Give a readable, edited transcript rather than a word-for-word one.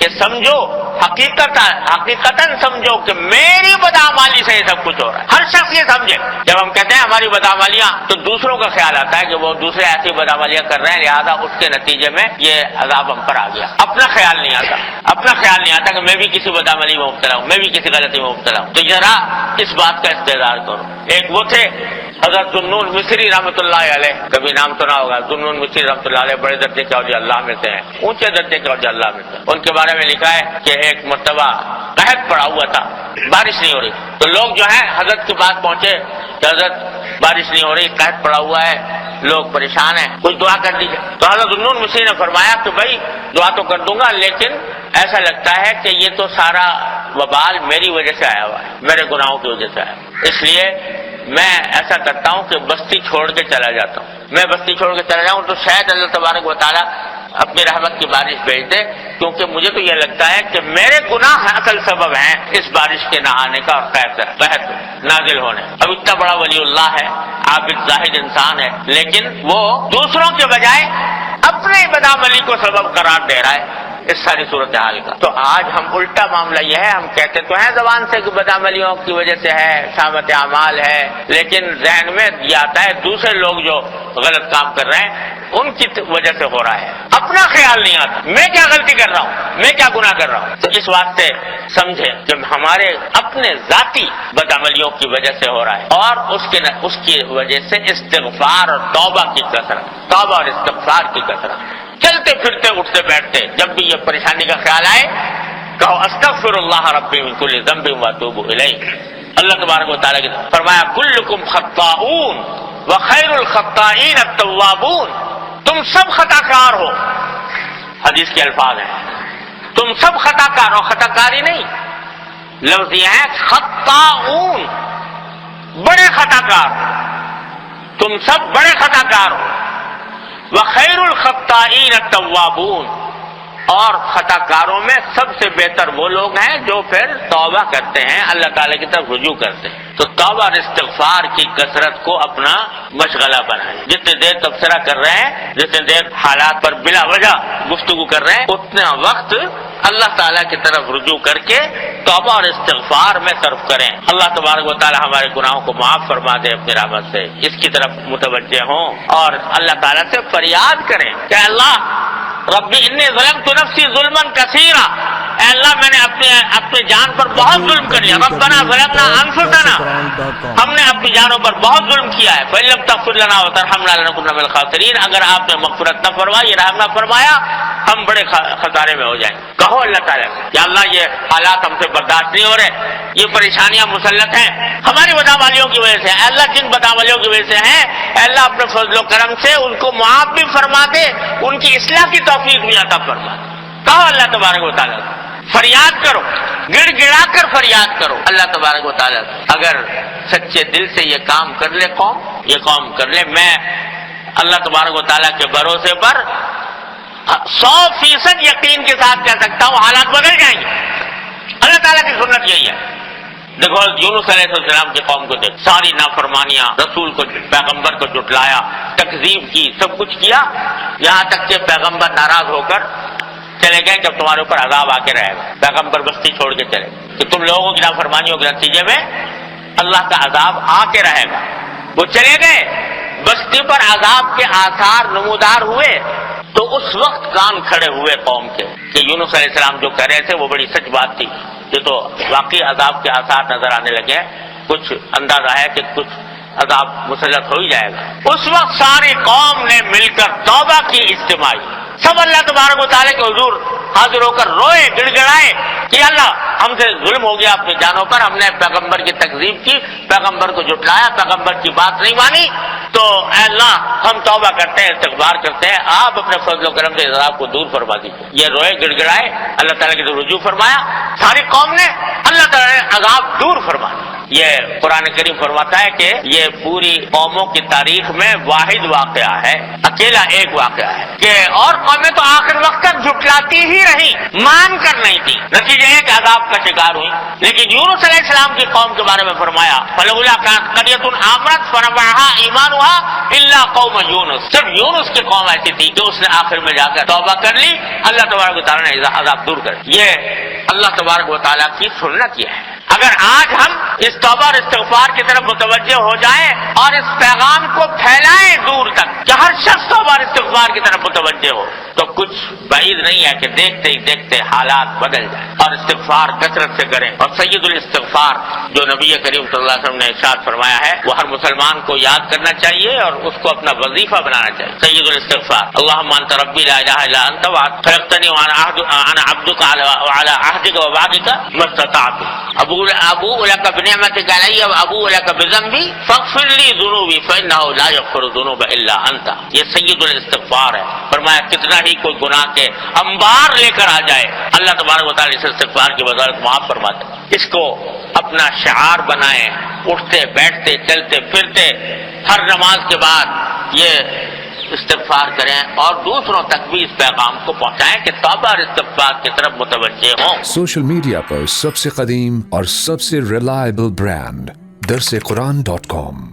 کہ سمجھو حقیقتاً سمجھو کہ میری بدعمالی سے یہ سب کچھ ہو رہا ہے. ہر شخص یہ سمجھے. جب ہم کہتے ہیں ہماری بدعمالیاں تو دوسروں کا خیال آتا ہے کہ وہ دوسرے ایسی بدعمالیاں کر رہے ہیں لہذا اس کے نتیجے میں یہ عذاب ہم پر آ گیا. اپنا خیال نہیں آتا کہ میں بھی کسی بدعمالی میں مبتلا ہوں, میں بھی کسی غلطی میں مبتلا ہوں. تو ذرا اس بات کا استحضار کرو. ایک وہ تھے حضرت ذوالنون مصری رحمۃ اللہ علیہ, کبھی نام سنا ہوگا. ذوالنون مصری رحمۃ اللہ علیہ بڑے درجے کے اولیاء اللہ میں سے ہیں, اونچے درجے کے اولیاء اللہ میں سے. ان کے بارے میں لکھا ہے کہ ایک مرتبہ قحط پڑا ہوا تھا, بارش نہیں ہو رہی, تو لوگ جو ہیں حضرت کے پاس پہنچے کہ حضرت بارش نہیں ہو رہی, قحط پڑا ہوا ہے, لوگ پریشان ہیں, کچھ دعا کر دیجیے. تو حضرت ذوالنون مصری نے فرمایا کہ بھائی دعا تو کر دوں گا لیکن ایسا لگتا ہے کہ یہ تو سارا وبال میری وجہ سے آیا ہوا ہے, میرے گناہوں کی وجہ سے آیا, اس لیے میں ایسا کرتا ہوں کہ بستی چھوڑ کے چلا جاتا ہوں. میں بستی چھوڑ کے چلا جاؤں تو شاید اللہ تبارک و تعالیٰ اپنی رحمت کی بارش بھیج دے, کیونکہ مجھے تو یہ لگتا ہے کہ میرے گناہ اصل سبب ہیں اس بارش کے نہ آنے کا اور قحط نازل ہونے. اب اتنا بڑا ولی اللہ ہے, عابد زاہد انسان ہے, لیکن وہ دوسروں کے بجائے اپنے بدعملی کو سبب قرار دے رہا ہے اس ساری صورتحال کا. تو آج ہم الٹا معاملہ یہ ہے, ہم کہتے تو ہیں زبان سے کہ بدعملیوں کی وجہ سے ہے, شامت اعمال ہے, لیکن ذہن میں یہ آتا ہے دوسرے لوگ جو غلط کام کر رہے ہیں ان کی وجہ سے ہو رہا ہے. اپنا خیال نہیں آتا میں کیا غلطی کر رہا ہوں, میں کیا گناہ کر رہا ہوں. تو اس واسطے سمجھے کہ ہمارے اپنے ذاتی بدعملیوں کی وجہ سے ہو رہا ہے, اور اس کی وجہ سے استغفار اور توبہ کی کثرت, توبہ اور استغفار کی کثرت. چلتے پھرتے اٹھتے بیٹھتے جب بھی یہ پریشانی کا خیال آئے کہو استغفر اللہ ربی من کل ذنب واتوب الیہ. اللہ تبارک و تعالیٰ نے فرمایا کلکم خطاؤون وخیر الخطائین التوابون, تم سب خطا کار ہو. حدیث کے الفاظ ہیں تم سب خطا کار ہو, خطا کاری نہیں, لفظ یہ ہے خطاؤون, بڑے خطا کار, تم سب بڑے خطا کار ہو. وخیر الخطائین التوابون, اور خطا کاروں میں سب سے بہتر وہ لوگ ہیں جو پھر توبہ کرتے ہیں, اللہ تعالیٰ کی طرف رجوع کرتے ہیں. تو توبہ اور استغفار کی کثرت کو اپنا مشغلہ بنائیں. جتنے دیر تبصرہ کر رہے ہیں, جتنے دیر حالات پر بلا وجہ گفتگو کر رہے ہیں, اتنا وقت اللہ تعالیٰ کی طرف رجوع کر کے توبہ اور استغفار میں صرف کریں. اللہ تبارک و تعالیٰ ہمارے گناہوں کو معاف فرما دے اپنی رحمت سے, اس کی طرف متوجہ ہوں اور اللہ تعالیٰ سے فریاد کریں کہ اللہ ربی انی ظلمت نفسی ظلما کثیرا, اے اللہ میں نے اپنے جان پر بہت ظلم کر لیا. ربنا ظلمنا انفسنا, ہم نے اپنی جانوں پر بہت ظلم کیا ہے. فإن لم تغفر لنا وترحمنا لنكن من الخاسرین, اگر آپ نے مغفرت نہ فرمائی, رحم نہ فرمایا, ہم بڑے خسارے میں ہو جائیں. کہو اللہ تعالیٰ کہ اللہ یہ حالات ہم سے برداشت نہیں ہو رہے, یہ پریشانیاں مسلط ہیں ہماری بدعمالیوں کی وجہ سے. اے اللہ جن بدعملیوں کی وجہ سے ہیں, اے اللہ اپنے فضل و کرم سے ان کو معاف بھی فرما دے, ان کی اصلاح کی توفیق بھی عطا فرما دے. کہو اللہ تبارک و تعالیٰ, فریاد کرو, گڑ گڑا کر فریاد کرو اللہ تبارک و تعالیٰ. اگر سچے دل سے یہ کام کر لے قوم, یہ قوم کر لے, میں اللہ تبارک و تعالیٰ کے بھروسے پر 100% یقین کے ساتھ کہہ سکتا ہوں حالات بدل جائیں گے. اللہ تعالیٰ کی سنت یہی ہے. دیکھو یونس علیہ السلام کی قوم کو دیکھ, ساری نافرمانیاں, رسول کو پیغمبر کو جھٹلایا, تکذیب کی, سب کچھ کیا, یہاں تک کہ پیغمبر ناراض ہو کر چلے گئے کہ تمہارے اوپر عذاب آ کے رہے گا. پیغمبر بستی چھوڑ کے چلے کہ تم لوگوں کی نافرمانیوں کے نتیجے میں اللہ کا عذاب آ کے رہے گا. وہ چلے گئے, بستی پر عذاب کے آثار نمودار ہوئے, تو اس وقت کان کھڑے ہوئے قوم کے کہ یونس علیہ السلام جو کہہ رہے تھے وہ بڑی سچ بات تھی. یہ تو واقعی عذاب کے آثار نظر آنے لگے, کچھ اندازہ ہے کہ کچھ عذاب مسلط ہو ہی جائے گا. اس وقت ساری قوم نے مل کر توبہ کی اجتماعی, سب اللہ تبارک و تعالیٰ کے حضور حاضر ہو کر روئے, گڑ گڑائے کہ اللہ ہم سے ظلم ہو گیا اپنی جانوں پر, ہم نے پیغمبر کی تکذیب کی, پیغمبر کو جھٹلایا, پیغمبر کی بات نہیں مانی, تو اے اللہ ہم توبہ کرتے ہیں, استغفار کرتے ہیں, آپ اپنے فضل و کرم سے عذاب کو دور فرما دیجیے. یہ روئے, گڑ گڑائے, اللہ تعالیٰ کی طرف رجوع فرمایا, ساری قوم نے, اللہ تعالیٰ نے عذاب دور فرما دیا. یہ قرآن کریم فرماتا ہے کہ یہ پوری قوموں کی تاریخ میں واحد واقعہ ہے, اکیلا ایک واقعہ ہے کہ اور قومیں تو آخر وقت تک جھٹلاتی ہی رہی, مان کر نہیں تھی. نتیجہ ایک عذاب کا شکار ہوئی. لیکن یونس علیہ السلام کی قوم کے بارے میں فرمایا فلولا كانت قرية آمنت فنفعها ایمانها الا قوم یونس. صرف یونس کی قوم ایسی تھی کہ اس نے آخر میں جا کر توبہ کر لی, اللہ تبارک و تعالیٰ نے عذاب دور کر. یہ اللہ تبارک و تعالیٰ کی سنت یہ ہے. اگر آج ہم اس توبہ اور استغفار کی طرف متوجہ ہو جائیں اور اس پیغام کو پھیلائیں دور تک کہ ہر شخص توبہ اور استغفار کی طرف متوجہ ہو, تو کچھ بعید نہیں ہے کہ دیکھتے ہی دیکھتے حالات بدل جائیں. اور استغفار کثرت سے کریں. اور سید الاستغفار جو نبی کریم صلی اللہ علیہ وسلم نے ارشاد فرمایا ہے وہ ہر مسلمان کو یاد کرنا چاہیے اور اس کو اپنا وظیفہ بنانا چاہیے. سید الاستغفار اللهم انت ربی لا الہ الا انت خلقتنی وانا عبدک وعلی عہدک ووعدک ما استطعت ابوء لك بنعمتك علي وابوء لك بذنبي فاغفر لي ذنوبي فانه لا يغفر الذنوب الا انت. یہ سید الاستغفار ہے. فرمایا کتنا ہی کوئی گناہ کے انبار لے کر آ جائے اللہ تبارک و تعالیٰ اس استغفار کی بدولت معاف فرماتے. اس کو اپنا شعار بنائیں, اٹھتے بیٹھتے چلتے پھرتے ہر نماز کے بعد یہ استغفار کریں اور دوسروں تک بھی اس پیغام کو پہنچائیں کہ توبہ اور استغفار کی طرف متوجہ ہوں. سوشل میڈیا پر سب سے قدیم اور سب سے ریلائبل برانڈ درسقرآن.com